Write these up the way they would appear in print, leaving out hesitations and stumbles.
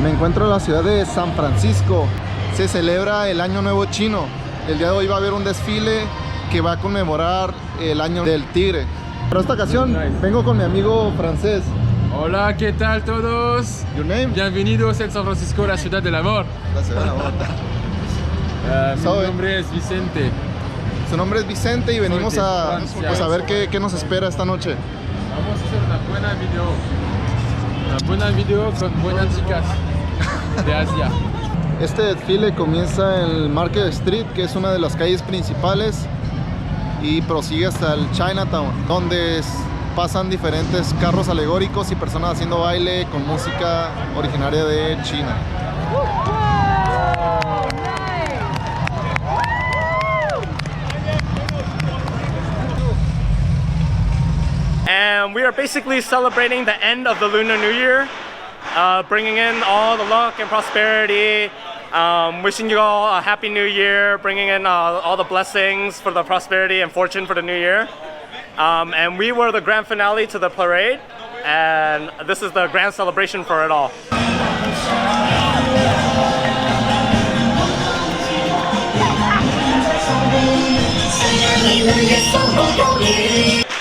Me encuentro en la ciudad de San Francisco. Se celebra el Año Nuevo Chino. El día de hoy va a haber un desfile que va a conmemorar el Año del Tigre. Pero esta ocasión vengo con mi amigo francés. Hola, ¿qué tal todos? Your name? Bienvenidos en San Francisco, la ciudad del amor. La ciudad del amor. Mi nombre es Vicente. Su nombre es Vicente y venimos a, Francia. pues, a ver qué nos espera esta noche. Vamos a hacer una buena video. Una buena video con buenas chicas de Asia. Este desfile comienza en el Market Street, que es una de las calles principales, y prosigue hasta el Chinatown, donde pasan diferentes carros alegóricos y personas haciendo baile con música originaria de China. And we are basically celebrating the end of the Lunar New Year, bringing in all the luck and prosperity, wishing you all a happy new year, bringing in all the blessings for the prosperity and fortune for the new year. And we were the grand finale to the parade, and this is the grand celebration for it all.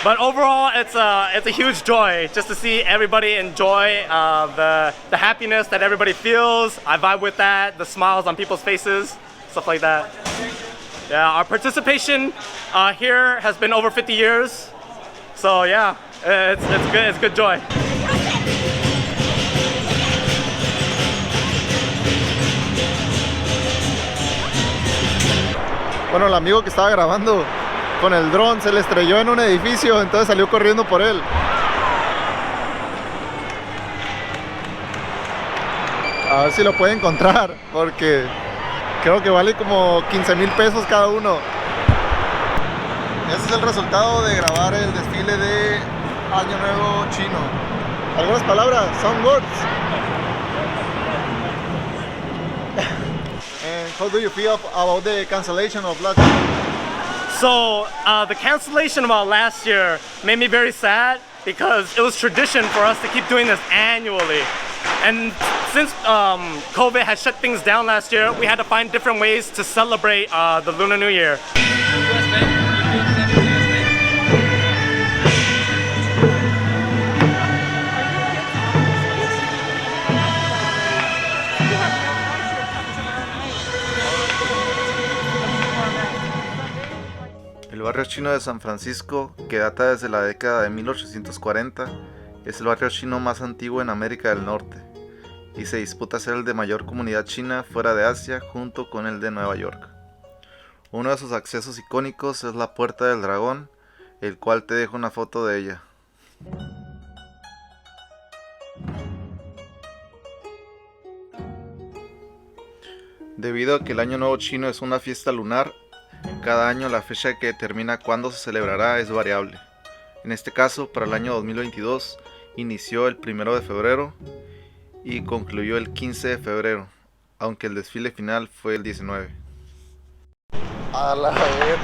But overall, it's a huge joy just to see everybody enjoy the happiness that everybody feels. I vibe with that, the smiles on people's faces, stuff like that. Yeah, our participation here has been over 50 years. So yeah, it's good. It's good joy. Bueno, el amigo que estaba grabando con el dron se le estrelló en un edificio, entonces salió corriendo por él. A ver si lo puede encontrar, porque creo que vale como 15,000 pesos cada uno. Ese es el resultado de grabar el desfile de Año Nuevo Chino. ¿Algunas palabras? Some words. And how do you feel about the cancellation of last year? So the cancellation about last year made me very sad because it was tradition for us to keep doing this annually. And since COVID had shut things down last year, we had to find different ways to celebrate the Lunar New Year. El barrio chino de San Francisco, que data desde la década de 1840, es el barrio chino más antiguo en América del Norte y se disputa ser el de mayor comunidad china fuera de Asia junto con el de Nueva York. Uno de sus accesos icónicos es la Puerta del Dragón, el cual te dejo una foto de ella. Debido a que el Año Nuevo Chino es una fiesta lunar, cada año la fecha que determina cuándo se celebrará es variable. En este caso, para el año 2022, inició el 1 de febrero y concluyó el 15 de febrero, aunque el desfile final fue el 19. A la ver.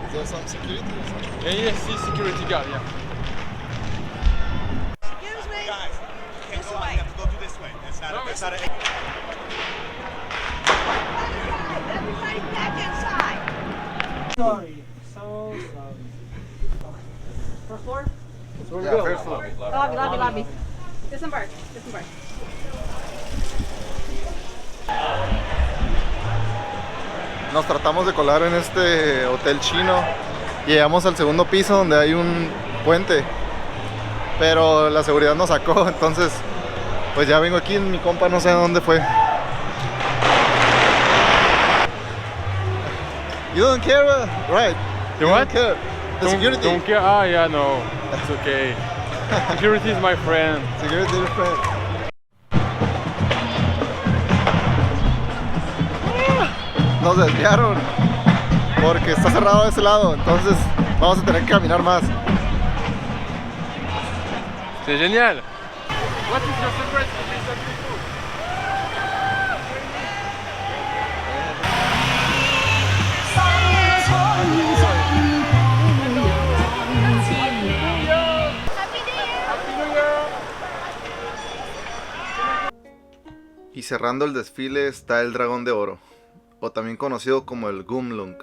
¿Es there some security or something? Yes, security guard, yeah. Excuse me? Guys, you have to go through this way. That's not a... Everybody back inside. Sorry, so sorry. First floor? Yeah, first floor. Lobby. Disembark. Nos tratamos de colar en este hotel chino. Llegamos al segundo piso donde hay un puente, pero la seguridad nos sacó, entonces pues ya vengo aquí, mi compa no sé dónde fue. You don't care, right? You don't what? care. The security. Don't care? Ah, yeah, no. It's okay. Security is my friend. Security is friend. Nos desviaron porque está cerrado de ese lado, entonces vamos a tener que caminar más. C'est génial. What is your favorite reason to do? Y cerrando el desfile está el dragón de oro, o también conocido como el Gumlung,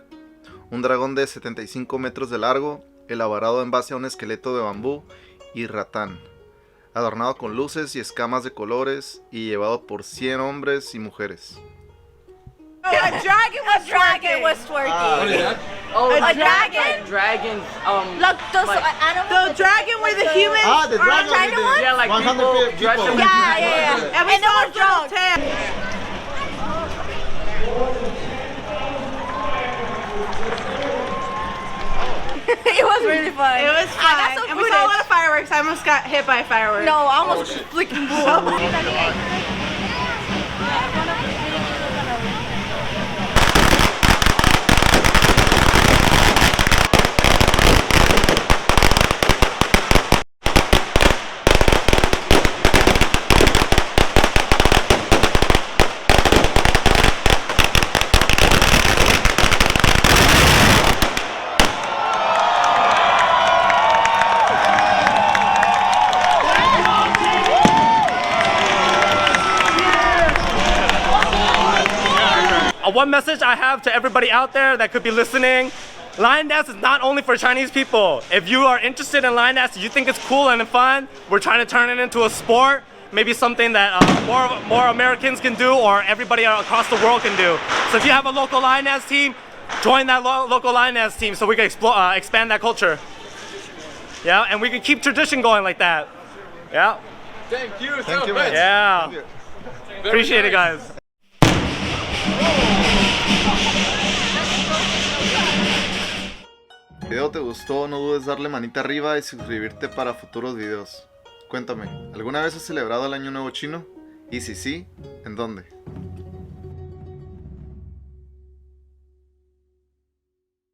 un dragón de 75 metros de largo, elaborado en base a un esqueleto de bambú y ratán, adornado con luces y escamas de colores y llevado por 100 hombres y mujeres. A dragon was twerking. Oh, A dragon? Dragons. Look, those Like- animals. The dragon with the humans. Ah, the dragon China with the- one? Yeah, like 100 people people. dressed in Yeah. And we saw drunk. It was really fun. It was fun. And we saw a lot of fireworks. I almost got hit by fireworks. No, I almost freaking blew up. One message I have to everybody out there that could be listening: line dance is not only for Chinese people. If you are interested in line dance, you think it's cool and fun, we're trying to turn it into a sport, maybe something that more Americans can do or everybody across the world can do. So if you have a local line dance team, join that local line dance team so we can expand that culture. Yeah, and we can keep tradition going like that. Yeah, Thank you Thank so you, much. man. yeah. Thank you. Very Appreciate it, nice. guys. Si el video te gustó, no dudes darle manita arriba y suscribirte para futuros videos. Cuéntame, ¿alguna vez has celebrado el Año Nuevo Chino? Y si sí, ¿en dónde?